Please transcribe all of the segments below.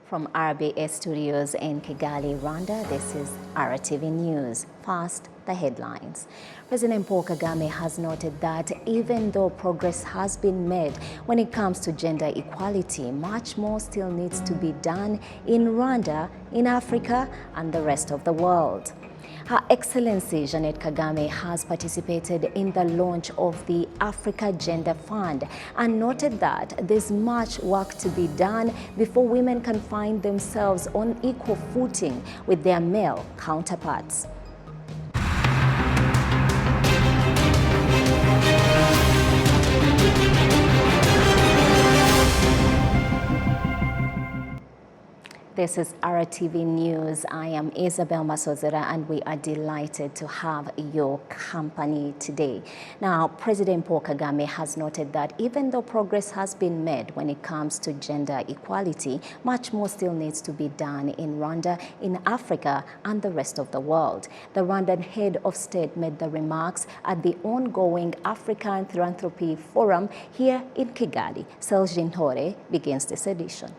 From RBS Studios in Kigali, Rwanda, this is RwandaTV News. First, the headlines. President Paul Kagame has noted that even though progress has been made when it comes to gender equality, much more still needs to be done in Rwanda, in Africa, and the rest of the world. Her Excellency Jeanette Kagame has participated in the launch of the Africa Gender Fund and noted that there's much work to be done before women can find themselves on equal footing with their male counterparts. This is RwandaTV News. I am Isabel Masozera and we are delighted to have your company today. Now, President Paul Kagame has noted that even though progress has been made when it comes to gender equality, much more still needs to be done in Rwanda, in Africa, and the rest of the world. The Rwandan head of state made the remarks at the ongoing African Philanthropy Forum here in Kigali. Seljin Hore begins this edition.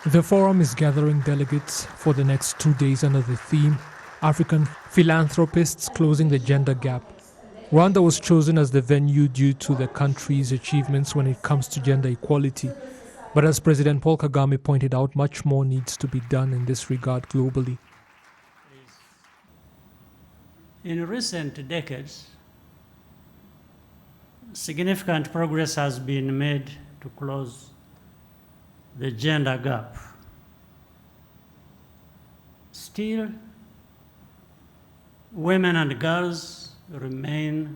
The forum is gathering delegates for the next 2 days under the theme, African Philanthropists Closing the Gender Gap. Rwanda was chosen as the venue due to the country's achievements when it comes to gender equality. But as President Paul Kagame pointed out, much more needs to be done in this regard globally. In recent decades, significant progress has been made to close the gender gap. Still, women and girls remain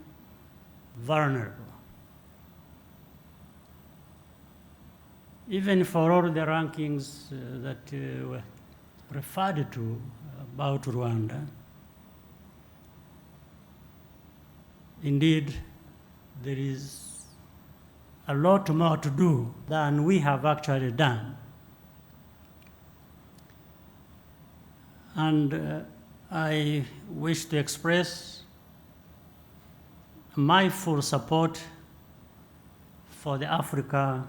vulnerable. Even for all the rankings that were referred to about Rwanda, indeed, there is a lot more to do than we have actually done. And I wish to express my full support for the Africa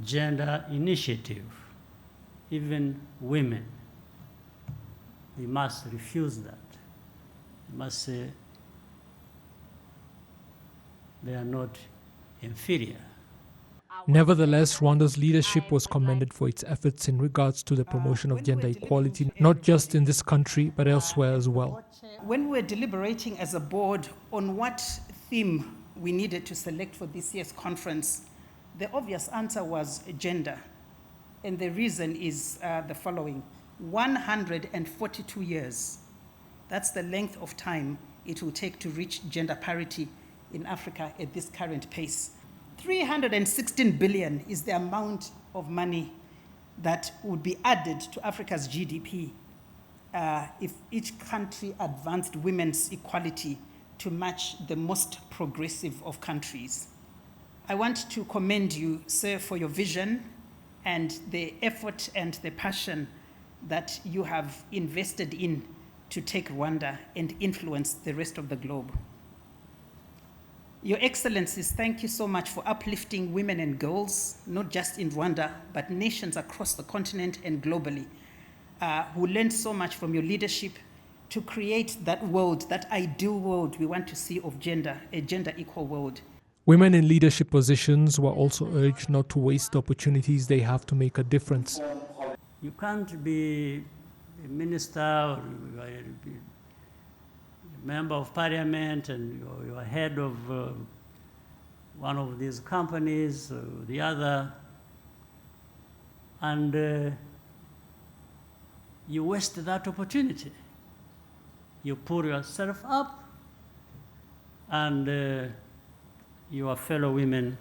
Gender Initiative. Even women, they must refuse that. They must say they are not inferior. Nevertheless, Rwanda's leadership was commended for its efforts in regards to the promotion of gender equality, not just in this country, but elsewhere as well. When we were deliberating as a board on what theme we needed to select for this year's conference, the obvious answer was gender. And the reason is the following: 142 years. That's the length of time it will take to reach gender parity in Africa at this current pace. 316 billion is the amount of money that would be added to Africa's GDP if each country advanced women's equality to match the most progressive of countries. I want to commend you, sir, for your vision and the effort and the passion that you have invested in to take Rwanda and influence the rest of the globe. Your Excellencies, thank you so much for uplifting women and girls, not just in Rwanda, but nations across the continent and globally, who learned so much from your leadership to create that world, that ideal world we want to see of gender, a gender equal world. Women in leadership positions were also urged not to waste the opportunities they have to make a difference. You can't be a minister or member of parliament and you're head of one of these companies or the other, and you waste that opportunity. You pull yourself up and your fellow women,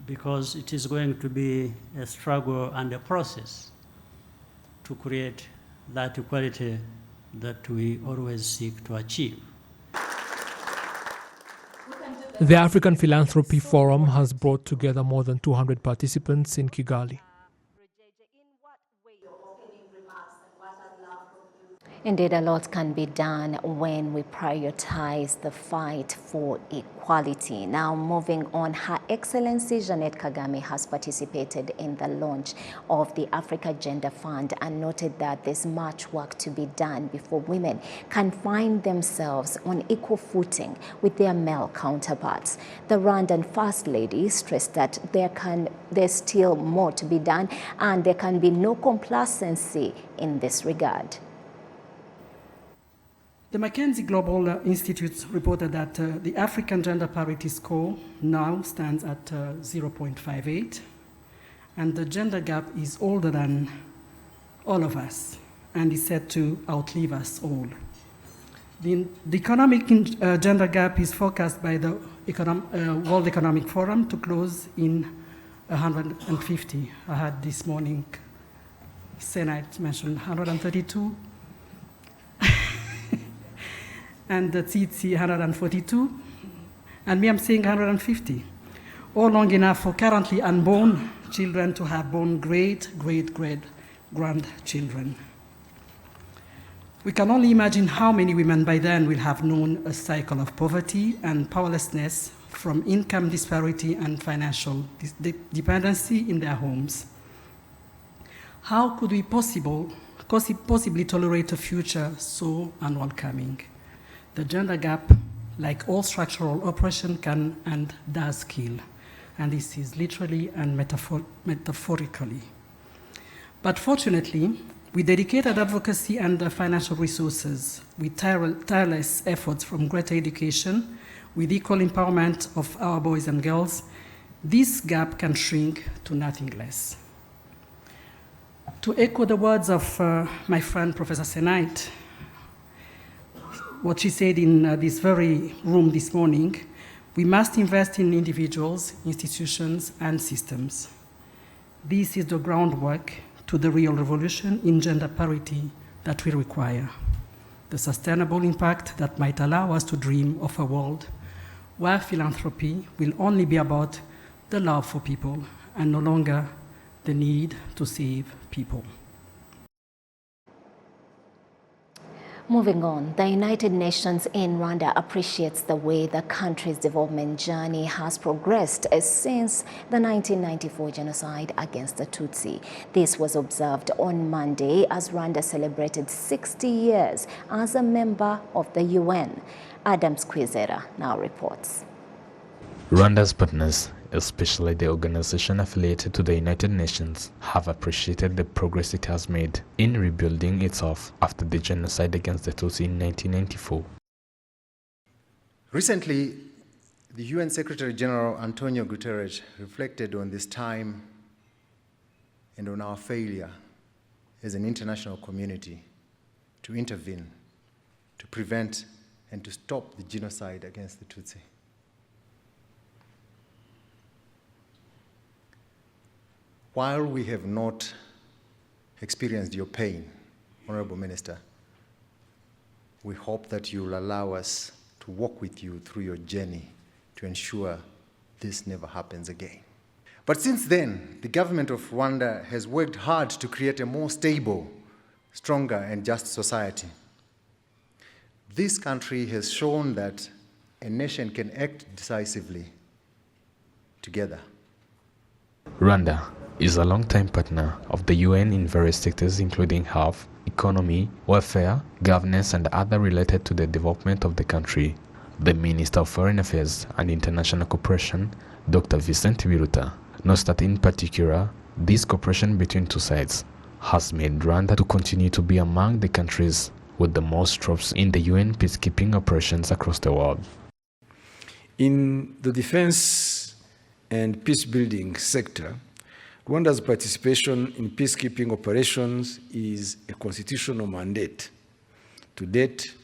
because it is going to be a struggle and a process to create that equality that we always seek to achieve. The African Philanthropy Forum has brought together more than 200 participants in Kigali. Indeed, a lot can be done when we prioritize the fight for equality. Now, moving on, Her Excellency Jeanette Kagame has participated in the launch of the Africa Gender Fund and noted that there's much work to be done before women can find themselves on equal footing with their male counterparts. The Rwandan First Lady stressed that there's still more to be done and there can be no complacency in this regard. The McKinsey Global Institute reported that the African gender parity score now stands at 0.58, and the gender gap is older than all of us and is set to outlive us all. The economic gender gap is forecast by the World Economic Forum to close in 150. I had this morning Senate mentioned 132. And the Tsitsi 142, and me I'm saying 150, all long enough for currently unborn children to have born great-great-great-grandchildren. We can only imagine how many women by then will have known a cycle of poverty and powerlessness from income disparity and financial dependency in their homes. How could we possibly tolerate a future so unwelcoming? The gender gap, like all structural oppression, can and does kill, and this is literally and metaphorically. But fortunately, with dedicated advocacy and financial resources, with tireless efforts from greater education, with equal empowerment of our boys and girls, this gap can shrink to nothing less. To echo the words of my friend Professor Senait, what she said in this very room this morning, we must invest in individuals, institutions, and systems. This is the groundwork to the real revolution in gender parity that we require, the sustainable impact that might allow us to dream of a world where philanthropy will only be about the love for people and no longer the need to save people. Moving on, the United Nations in Rwanda appreciates the way the country's development journey has progressed since the 1994 genocide against the Tutsi. This was observed on Monday as Rwanda celebrated 60 years as a member of the UN. Adam Squizera now reports. Rwanda's partners, especially the organization affiliated to the United Nations, have appreciated the progress it has made in rebuilding itself after the genocide against the Tutsi in 1994. Recently, the UN Secretary General Antonio Guterres reflected on this time and on our failure as an international community to intervene, to prevent and to stop the genocide against the Tutsi. While we have not experienced your pain, Honorable Minister, we hope that you'll allow us to walk with you through your journey to ensure this never happens again. But since then, the government of Rwanda has worked hard to create a more stable, stronger, and just society. This country has shown that a nation can act decisively together. Rwanda is a long-time partner of the UN in various sectors including health, economy, welfare, governance, and other related to the development of the country. The Minister of Foreign Affairs and International Cooperation, Dr. Vincent Biruta, notes that in particular, this cooperation between two sides has made Rwanda to continue to be among the countries with the most troops in the UN peacekeeping operations across the world. In the defense and peace-building sector, Rwanda's participation in peacekeeping operations is a constitutional mandate. To date,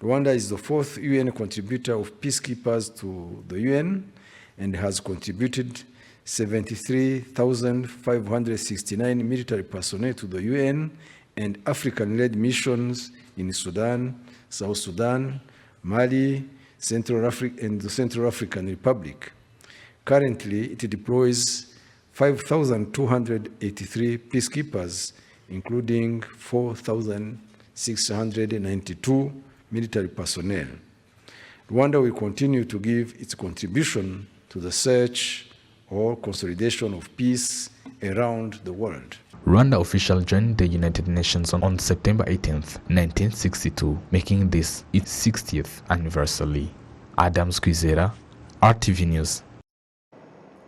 Rwanda is the fourth UN contributor of peacekeepers to the UN and has contributed 73,569 military personnel to the UN and African-led missions in Sudan, South Sudan, Mali, Central Africa, and the Central African Republic. Currently, it deploys 5,283 peacekeepers, including 4,000 692 military personnel. Rwanda will continue to give its contribution to the search or consolidation of peace around the world. Rwanda officials joined the United Nations on September 18th, 1962, making this its 60th anniversary. Adams Kwizera, RTV News.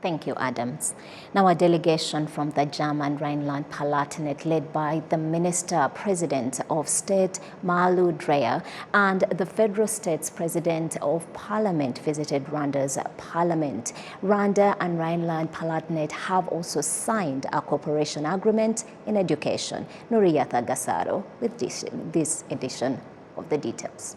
Thank you, Adams. Now, a delegation from the German Rhineland-Palatinate led by the Minister-President of State, Malu Dreyer, and the Federal State's President of Parliament visited Rwanda's parliament. Rwanda and Rhineland-Palatinate have also signed a cooperation agreement in education. Nuriyatha Gasaro with this edition of the details.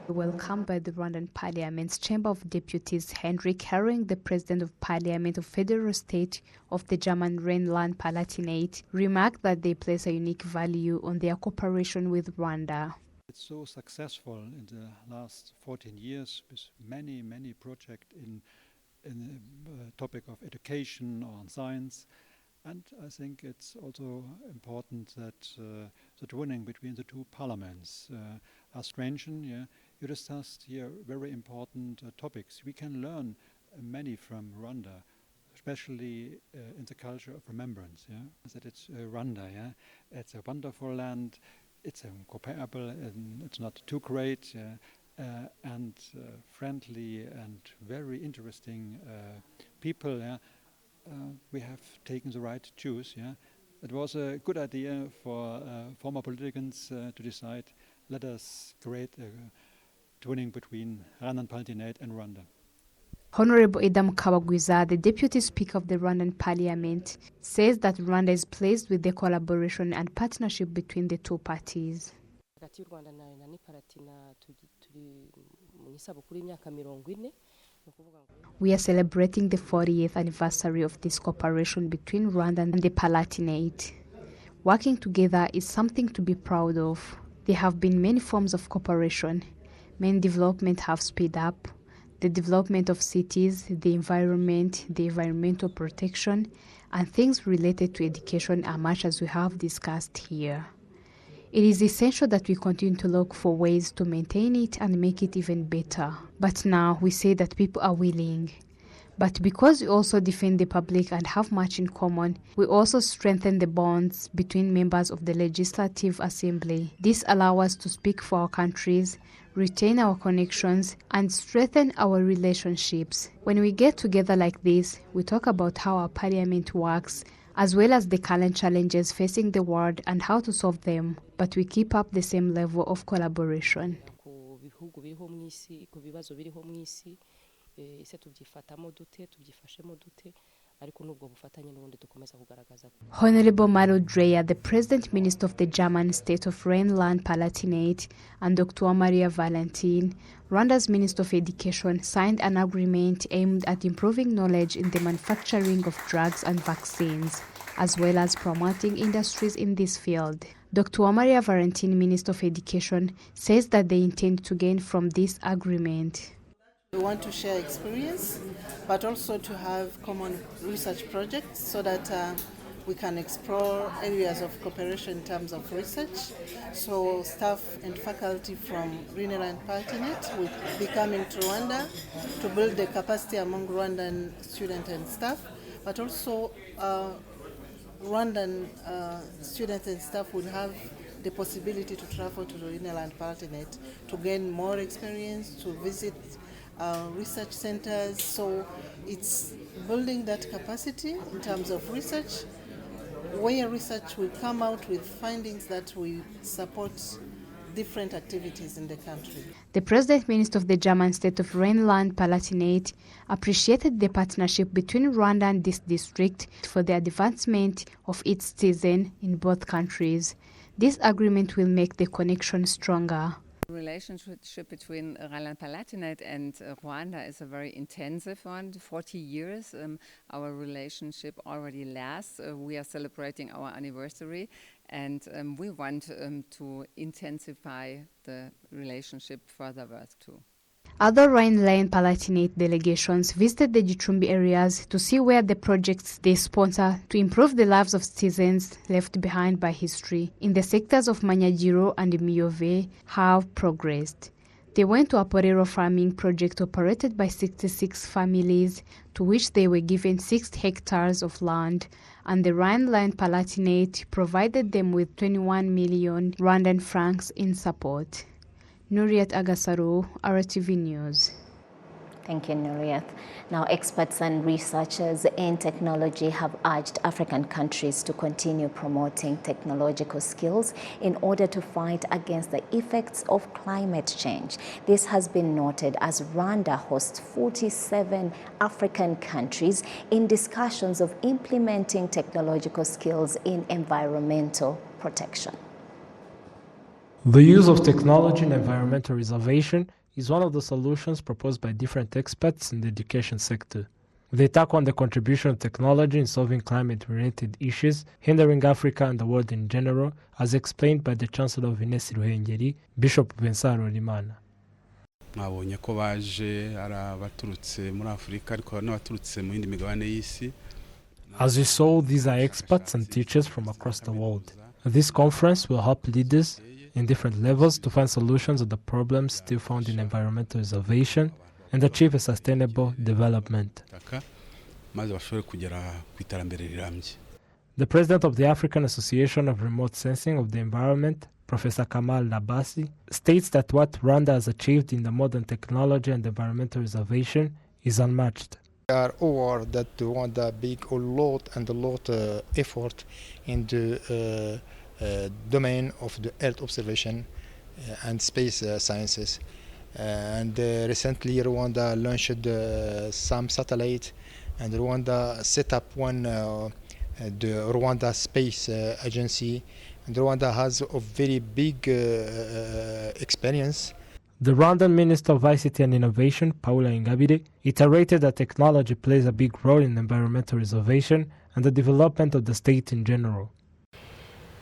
Welcomed by the Rwandan Parliament's Chamber of Deputies, Henrik Herring, the President of Parliament of Federal State of the German Rhineland-Palatinate, remarked that they place a unique value on their cooperation with Rwanda. It's so successful in the last 14 years with many projects in the topic of education or science. And I think it's also important that the twinning between the two parliaments are strengthened. Yeah. You discussed here very important topics. We can learn many from Rwanda, especially in the culture of remembrance. Yeah, that it's Rwanda. Yeah, it's a wonderful land. It's comparable, and it's not too great, and friendly and very interesting people. Yeah. We have taken the right to choose. Yeah, it was a good idea for former politicians to decide. Let us create a twinning between Rhineland-Palatinate and Rwanda. Honorable Edam Kabagwiza, the Deputy Speaker of the Rwandan Parliament, says that Rwanda is pleased with the collaboration and partnership between the two parties. We are celebrating the 40th anniversary of this cooperation between Rwanda and the Palatinate. Working together is something to be proud of. There have been many forms of cooperation. Many developments have sped up. The development of cities, the environment, the environmental protection, and things related to education are much as we have discussed here. It is essential that we continue to look for ways to maintain it and make it even better. But now we say that people are willing. But because we also defend the public and have much in common, we also strengthen the bonds between members of the Legislative Assembly. This allows us to speak for our countries, retain our connections, and strengthen our relationships. When we get together like this, we talk about how our parliament works, as well as the current challenges facing the world and how to solve them, but we keep up the same level of collaboration. Honorable Malu Dreyer, the President Minister of the German State of Rhineland-Palatinate, and Dr. Maria Valentin, Rwanda's Minister of Education, signed an agreement aimed at improving knowledge in the manufacturing of drugs and vaccines, as well as promoting industries in this field. Dr. Maria Valentin, Minister of Education, says that they intend to gain from this agreement. We want to share experience, but also to have common research projects so that we can explore areas of cooperation in terms of research. So staff and faculty from Rhineland-Palatinate will be coming to Rwanda to build the capacity among Rwandan students and staff, but also Rwandan students and staff will have the possibility to travel to Rhineland-Palatinate to gain more experience, to visit research centers. So it's building that capacity in terms of research, where research will come out with findings that will support different activities in the country. The President Minister of the German State of Rhineland-Palatinate appreciated the partnership between Rwanda and this district for the advancement of its citizens in both countries. This agreement will make the connection stronger. The relationship between Rhineland-Palatinate and Rwanda is a very intensive one. 40 years our relationship already lasts. We are celebrating our anniversary, and we want to intensify the relationship furtherwards too. Other Rhineland-Palatinate delegations visited the Gicumbi areas to see where the projects they sponsor to improve the lives of citizens left behind by history in the sectors of Manyagiro and Miyove have progressed. They went to a Porero farming project operated by 66 families, to which they were given 6 hectares of land, and the Rhineland-Palatinate provided them with 21 million Rwandan francs in support. Nuriat Agasaro, RTV News. Thank you, Nuriat. Now, experts and researchers in technology have urged African countries to continue promoting technological skills in order to fight against the effects of climate change. This has been noted as Rwanda hosts 47 African countries in discussions of implementing technological skills in environmental protection. The use of technology in environmental reservation is one of the solutions proposed by different experts in the education sector. They tackle on the contribution of technology in solving climate-related issues, hindering Africa and the world in general, as explained by the Chancellor of Ines Ruhengeri, Bishop Vincent Rolimana. Mwabonye ko baje ari abaturutse muri Afurika ariko n'abaturutse mu yindi migabane y'isi. As you saw, these are experts and teachers from across the world. This conference will help leaders in different levels to find solutions of the problems still found in environmental reservation and achieve a sustainable development. The president of the African Association of Remote Sensing of the Environment, Professor Kamal Labasi, states that what Rwanda has achieved in the modern technology and environmental reservation is unmatched. We are aware that Rwanda big a lot effort in the domain of the Earth observation and space sciences. And recently Rwanda launched some satellite, and Rwanda set up the Rwanda Space Agency. And Rwanda has a very big experience. The Rwandan Minister of ICT and Innovation, Paula Ingabire, iterated that technology plays a big role in environmental reservation and the development of the state in general.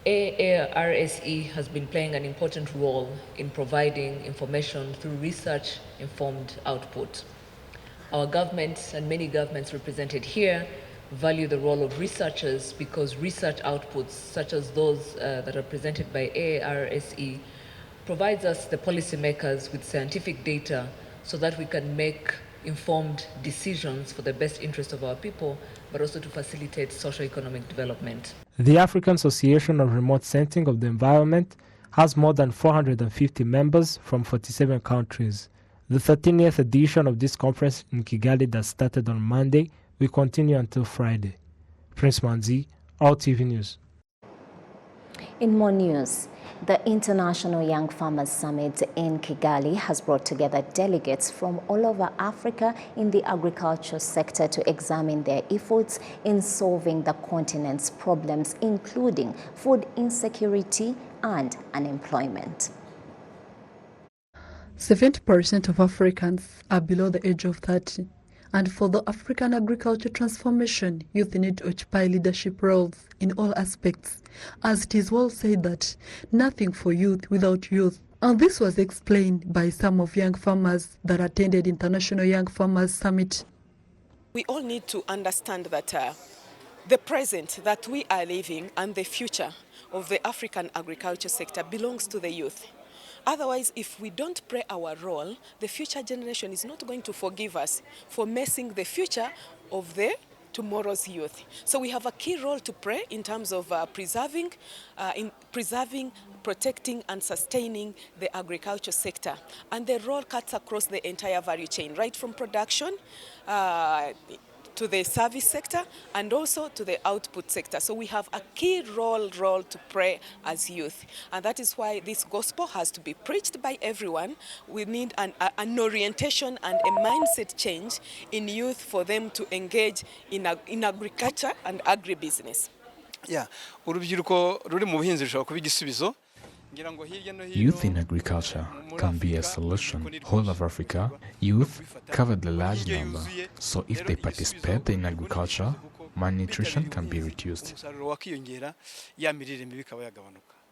AARSE has been playing an important role in providing information through research-informed output. Our government and many governments represented here value the role of researchers because research outputs such as those that are presented by AARSE provides us, the policymakers, with scientific data so that we can make informed decisions for the best interest of our people, but also to facilitate socio-economic development. The African Association of Remote Sensing of the Environment has more than 450 members from 47 countries. The 13th edition of this conference in Kigali that started on Monday will continue until Friday. Prince Manzi, RwandaTV News. In more news, the International Young Farmers Summit in Kigali has brought together delegates from all over Africa in the agriculture sector to examine their efforts in solving the continent's problems, including food insecurity and unemployment. 70% of Africans are below the age of 30. And for the African agriculture transformation, youth need to occupy leadership roles in all aspects, as it is well said that nothing for youth without youth. And this was explained by some of young farmers that attended International Young Farmers Summit. We all need to understand that the present that we are living and the future of the African agriculture sector belongs to the youth. Otherwise, if we don't play our role, the future generation is not going to forgive us for messing the future of the tomorrow's youth. So we have a key role to play in terms of preserving, protecting and sustaining the agriculture sector. And the role cuts across the entire value chain, right from production to the service sector and also to the output sector. So we have a key role to play as youth. And that is why this gospel has to be preached by everyone. We need an orientation and a mindset change in youth for them to engage in agriculture and agribusiness. urubyiruko ruri mu buhinzi rushobora kuba igisubizo. Youth in agriculture can be a solution. Whole of Africa, youth cover the large number, so if they participate in agriculture, malnutrition can be reduced.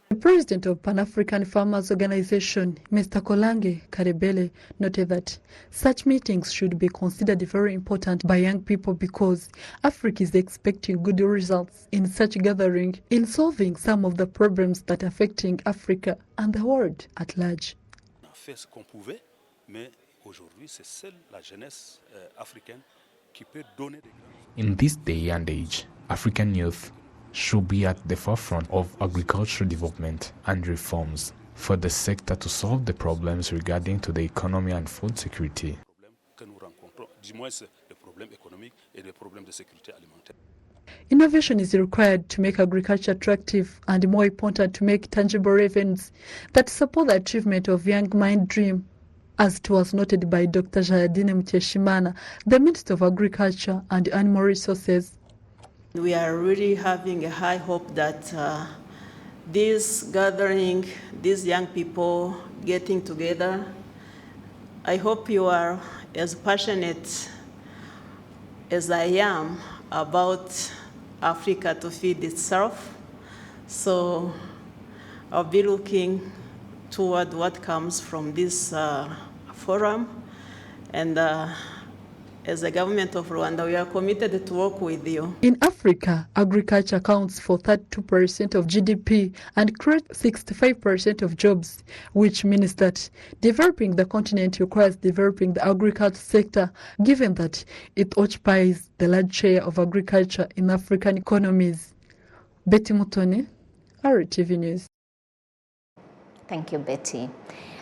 The president of Pan-African Farmers Organization, Mr. Kolange Karebele, noted that such meetings should be considered very important by young people because Africa is expecting good results in such gathering in solving some of the problems that are affecting Africa and the world at large. On a fait ce qu'on pouvait, mais aujourd'hui c'est seule la jeunesse africaine qui peut donner des... In this day and age, African youth should be at the forefront of agricultural development and reforms for the sector to solve the problems regarding to the economy and food security. Innovation is required to make agriculture attractive and, more important, to make tangible revenues that support the achievement of young mind dream, as it was noted by Dr. Jayadine Muteshimana, the Minister of Agriculture and Animal Resources. We are really having a high hope that this gathering, these young people getting together, I hope you are as passionate as I am about Africa to feed itself. So I'll be looking toward what comes from this forum. And as the government of Rwanda, we are committed to work with you. In Africa, agriculture accounts for 32% of GDP and creates 65% of jobs, which means that developing the continent requires developing the agriculture sector, given that it occupies the large share of agriculture in African economies. Betty Mutoni, RTV News. Thank you, Betty.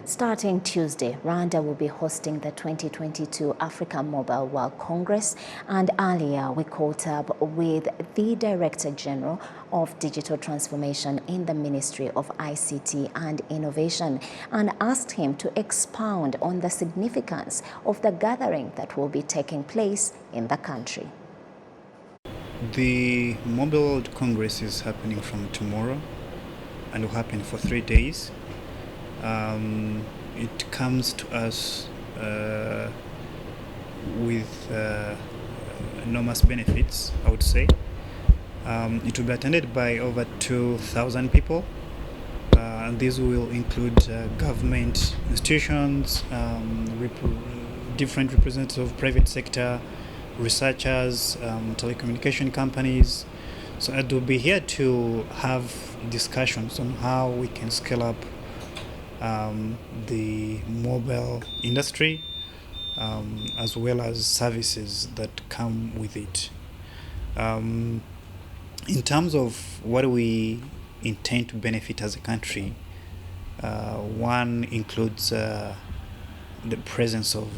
Starting Tuesday, Rwanda will be hosting the 2022 Africa Mobile World Congress, and earlier we caught up with the Director General of Digital Transformation in the Ministry of ICT and Innovation and asked him to expound on the significance of the gathering that will be taking place in the country. The Mobile World Congress is happening from tomorrow and will happen for 3 days. It comes to us with enormous benefits, I would say. It will be attended by over 2,000 people. And these will include government institutions, different representatives of private sector, researchers, telecommunication companies. So it will be here to have discussions on how we can scale up the mobile industry, as well as services that come with it. In terms of what we intend to benefit as a country, one includes the presence of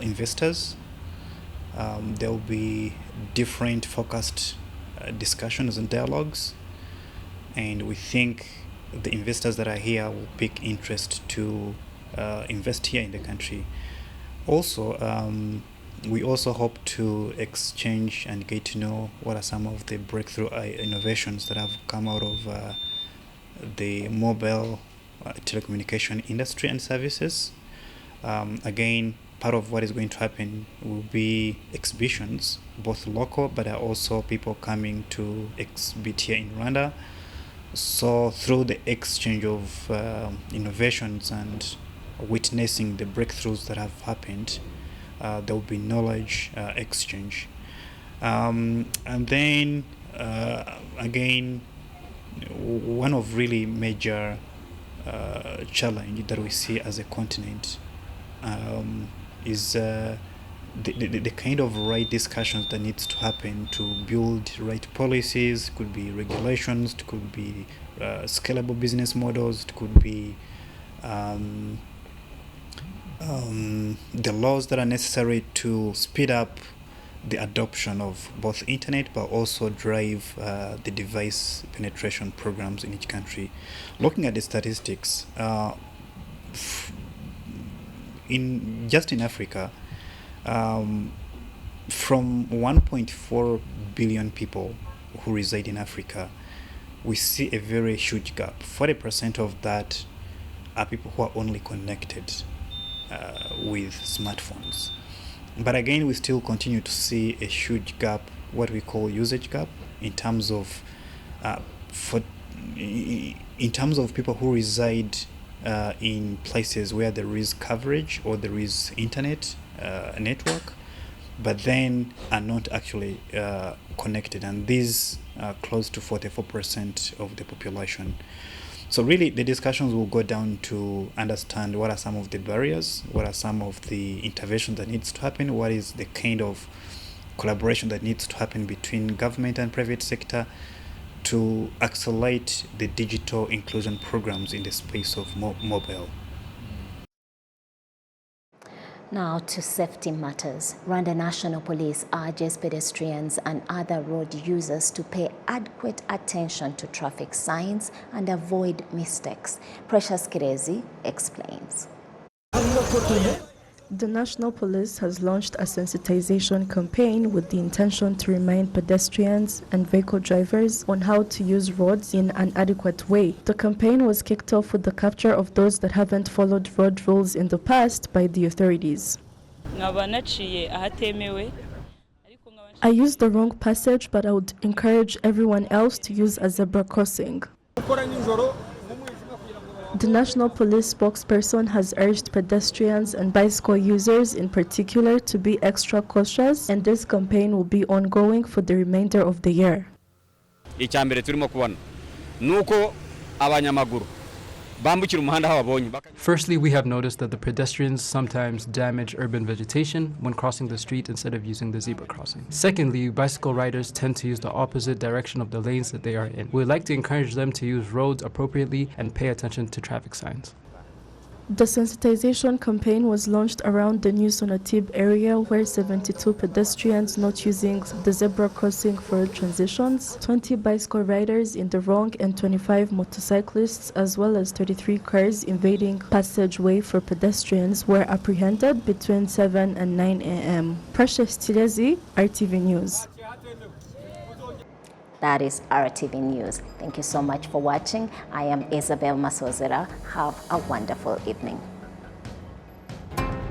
investors. There will be different focused discussions and dialogues, and we think the investors that are here will pick interest to invest here in the country. Also, we also hope to exchange and get to know what are some of the breakthrough innovations that have come out of the mobile telecommunication industry and services. Again, part of what is going to happen will be exhibitions, both local, but also people coming to exhibit here in Rwanda. So through the exchange of innovations and witnessing the breakthroughs that have happened, there will be knowledge exchange. And then again, one of really major challenge that we see as a continent is the kind of right discussions that needs to happen to build right policies. It could be regulations, it could be scalable business models, it could be the laws that are necessary to speed up the adoption of both internet, but also drive the device penetration programs in each country. Looking at the statistics, in Africa, from 1.4 billion people who reside in Africa, we see a very huge gap. 40% of that are people who are only connected with smartphones. But again, we still continue to see a huge gap, what we call usage gap, in terms of for in terms of people who reside in places where there is coverage or there is internet network, but then are not actually connected, and these are close to 44% of the population. So really the discussions will go down to understand what are some of the barriers, what are some of the interventions that needs to happen, what is the kind of collaboration that needs to happen between government and private sector to accelerate the digital inclusion programs in the space of mobile. Now to safety matters. Rwanda National Police urges pedestrians and other road users to pay adequate attention to traffic signs and avoid mistakes. Precious Kirezi explains. The National Police has launched a sensitization campaign with the intention to remind pedestrians and vehicle drivers on how to use roads in an adequate way. The campaign was kicked off with the capture of those that haven't followed road rules in the past by the authorities. I used the wrong passage, but I would encourage everyone else to use a zebra crossing. The National Police spokesperson has urged pedestrians and bicycle users in particular to be extra cautious, and this campaign will be ongoing for the remainder of the year. Firstly, we have noticed that the pedestrians sometimes damage urban vegetation when crossing the street instead of using the zebra crossing. Secondly, bicycle riders tend to use the opposite direction of the lanes that they are in. We would like to encourage them to use roads appropriately and pay attention to traffic signs. The sensitization campaign was launched around the New Sonatib area, where 72 pedestrians not using the zebra crossing for transitions, 20 bicycle riders in the wrong, and 25 motorcyclists, as well as 33 cars invading passageway for pedestrians, were apprehended between 7 and 9 a.m. Precious Tirezi, RTV News. That is RTV News. Thank you so much for watching. I am Isabel Masozera. Have a wonderful evening.